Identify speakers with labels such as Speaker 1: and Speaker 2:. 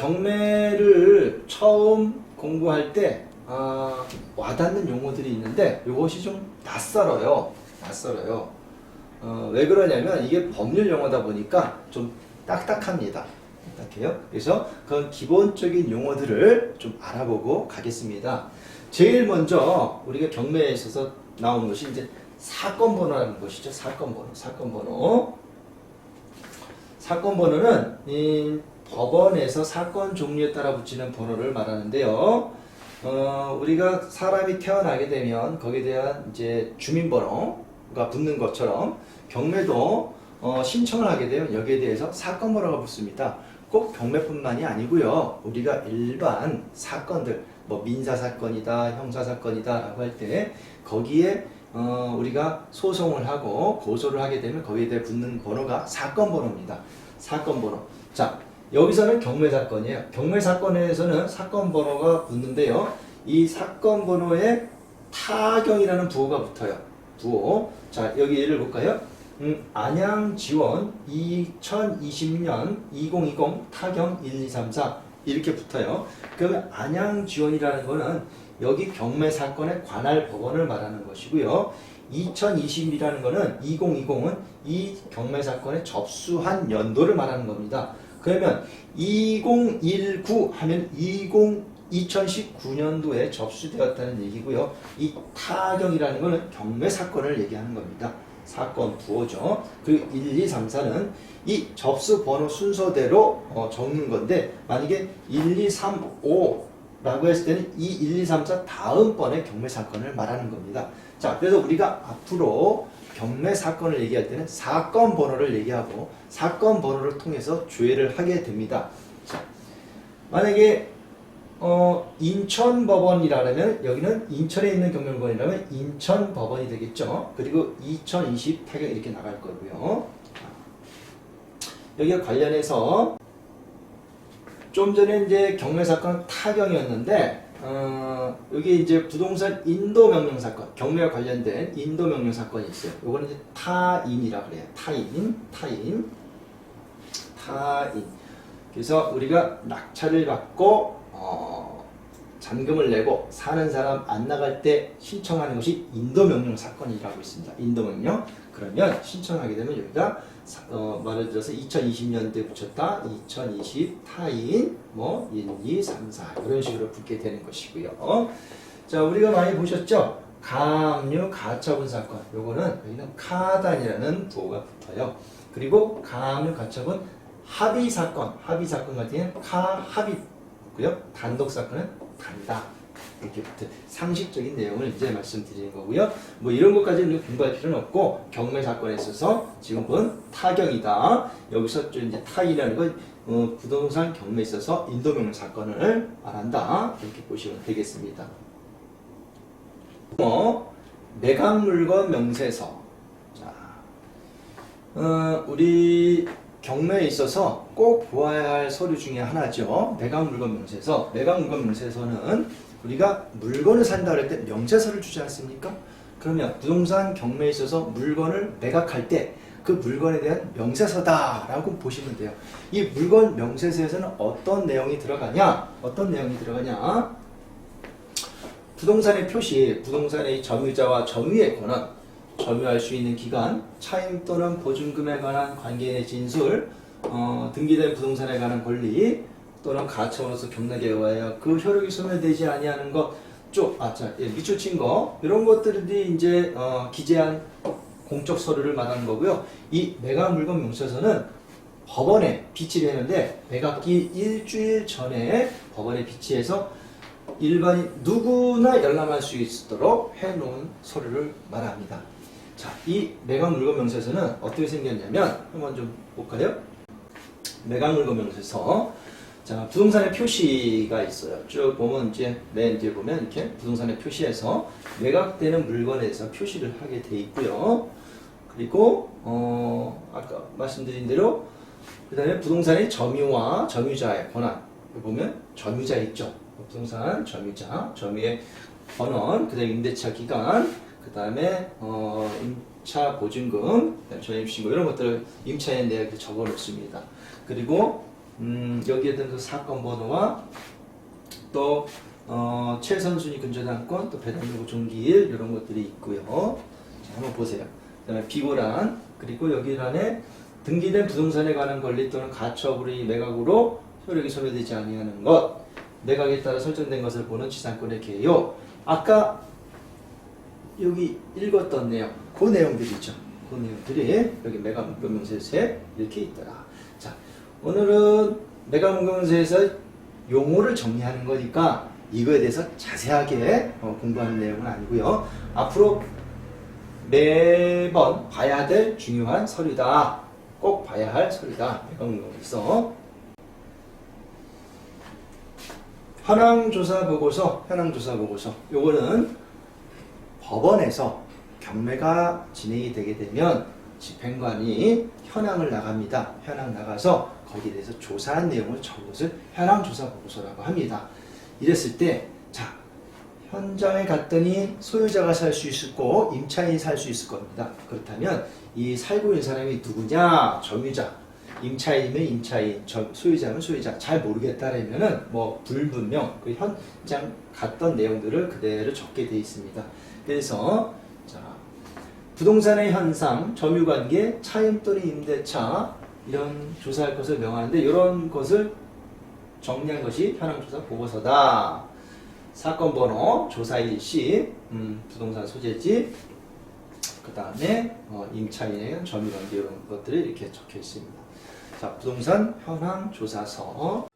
Speaker 1: 경매를 처음 공부할 때 와닿는 용어들이 있는데 이것이 좀 낯설어요. 왜 그러냐면 이게 법률 용어다 보니까 좀 딱딱합니다. 딱딱해요. 그래서 그런 기본적인 용어들을 좀 알아보고 가겠습니다. 제일 먼저 우리가 경매에 있어서 나오는 것이 이제 사건 번호라는 것이죠. 사건 번호는 이 법원에서 사건 종류에 따라 붙이는 번호를 말하는데요. 우리가 사람이 태어나게 되면 거기에 대한 이제 주민번호가 붙는 것처럼 경매도 신청을 하게 되면 여기에 대해서 사건 번호가 붙습니다. 꼭 경매뿐만이 아니고요. 우리가 일반 사건들, 뭐 민사 사건이다, 형사 사건이다 라고 할 때 거기에 우리가 소송을 하고 고소를 하게 되면 거기에 대해 붙는 번호가 사건 번호입니다. 사건 번호. 자, 여기서는 경매 사건이에요. 경매 사건에서는 사건 번호가 붙는데요. 이 사건 번호에 타경이라는 부호가 붙어요. 부호. 자, 여기 예를 볼까요? 안양지원 2020년 2020 타경 1234 이렇게 붙어요. 그러면 안양지원이라는 거는 여기 경매 사건에 관할 법원을 말하는 것이고요. 2020이라는 거는 2020은 이 경매 사건에 접수한 연도를 말하는 겁니다. 그러면 2019 하면 2019년도에 접수되었다는 얘기고요. 이 타경이라는 거는 경매 사건을 얘기하는 겁니다. 사건 부호죠. 그리고 1234는 이 접수 번호 순서대로 적는 건데 만약에 1235라고 했을 때는 이 1234 다음번에 경매 사건을 말하는 겁니다. 자, 그래서 우리가 앞으로 경매 사건을 얘기할 때는 사건 번호를 얘기하고 사건 번호를 통해서 조회를 하게 됩니다. 자, 만약에 인천법원이라면 여기는 인천에 있는 경매법원이라면 인천법원이 되겠죠. 그리고 2020 타경 이렇게 나갈 거고요. 여기와 관련해서 좀 전에 이제 경매 사건 타경이었는데 여기 이제 부동산 인도 명령 사건, 경매와 관련된 인도 명령 사건이 있어요. 요거는 이제 타인이라 그래요. 타인. 그래서 우리가 낙찰을 받고 잔금을 내고 사는 사람 안 나갈 때 신청하는 것이 인도명령 사건이라고 있습니다. 인도명령. 그러면 신청하게 되면 여기다 말을 들어서 2020년도에 붙였다. 2020 타인 1, 2, 3, 4 이런 식으로 붙게 되는 것이고요. 자, 우리가 많이 보셨죠? 가압류 가처분 사건. 요거는 여기는 카단이라는 부호가 붙어요. 그리고 가압류 가처분 합의 사건 같은 경우는 카합의고요. 단독 사건은 단다. 이렇게 붙은 상식적인 내용을 이제 말씀드리는 거고요. 뭐 이런 것까지는 공부할 필요는 없고 경매 사건에 있어서 지금 본 타경이다. 여기서 좀 이제 타이라는 건 부동산 경매에 있어서 인도명령 사건을 말한다. 이렇게 보시면 되겠습니다. 매각물건 명세서. 자, 우리 경매에 있어서 꼭 보아야 할 서류 중에 하나죠. 매각물건 명세서. 매각물건 명세서는 우리가 물건을 산다 할 때 명세서를 주지 않습니까? 그러면 부동산 경매에 있어서 물건을 매각할 때 그 물건에 대한 명세서다라고 보시면 돼요. 이 물건 명세서에서는 어떤 내용이 들어가냐? 부동산의 표시, 부동산의 점유자와 점유의 권한, 점유할 수 있는 기간, 차임 또는 보증금에 관한 관계인의 진술, 등기된 부동산에 관한 권리, 또는 가처분으로서 경락에 그 효력이 소멸되지 아니하는 것, 미추친 거, 이런 것들이 이제 기재한 공적 서류를 말하는 거고요. 이 매각물건 명세서는 법원에 비치를 했는데 매각기 일주일 전에 법원에 비치해서 일반인 누구나 열람할 수 있도록 해놓은 서류를 말합니다. 자, 이 매각물건 명세서는 어떻게 생겼냐면 한번 좀 볼까요? 매각물건 명세서. 자, 부동산의 표시가 있어요. 쭉 보면 이제 맨 뒤에 보면 이렇게 부동산의 표시에서 매각되는 물건에 대해서 표시를 하게 돼 있고요. 그리고 아까 말씀드린 대로 그 다음에 부동산의 점유와 점유자의 권한 보면 점유자 있죠. 부동산 점유자, 점유의 권한, 그 다음에 임대차 기간, 그 다음에 임차 보증금, 전입신고 이런 것들을 임차인에 적어 놓습니다. 그리고 여기에 대한 그 사건 번호와 또 최선순위 근저당권, 또 배당요구 종기일 이런 것들이 있고요. 자, 한번 보세요. 그다음에 비고란, 그리고 여기란에 등기된 부동산에 관한 권리 또는 가처분이 매각으로 효력이 소멸되지 아니하는 것, 매각에 따라 설정된 것을 보는 지상권의 개요. 아까 여기 읽었던 내용, 그 내용들이죠. 그 내용들이 여기 매각문경명세서에 이렇게 있더라. 자, 오늘은 매각문경세서 용어를 정리하는 거니까 이거에 대해서 자세하게 공부하는 내용은 아니고요. 앞으로 매번 봐야 될 중요한 서류다. 꼭 봐야 할 서류다. 매각문경에서 현황조사 보고서, 요거는 법원에서 경매가 진행이 되게 되면 집행관이 현황을 나갑니다. 현황 나가서 거기에 대해서 조사한 내용을 적은 것을 현황조사 보고서라고 합니다. 이랬을 때, 자, 현장에 갔더니 소유자가 살 수 있고 임차인이 살 수 있을 겁니다. 그렇다면 이 살고 있는 사람이 누구냐? 점유자. 임차인이면 임차인, 소유자면 소유자. 잘 모르겠다라면은 뭐 불분명 그 현장 갔던 내용들을 그대로 적게 되어 있습니다. 그래서 자, 부동산의 현상, 점유관계, 차임 또는 임대차 이런 조사할 것을 명하는데 이런 것을 정리한 것이 현황조사 보고서다. 사건 번호, 조사 일시, 부동산 소재지, 그 다음에 임차인의 점유관계 이런 것들이 이렇게 적혀 있습니다. 자, 부동산 현황 조사서.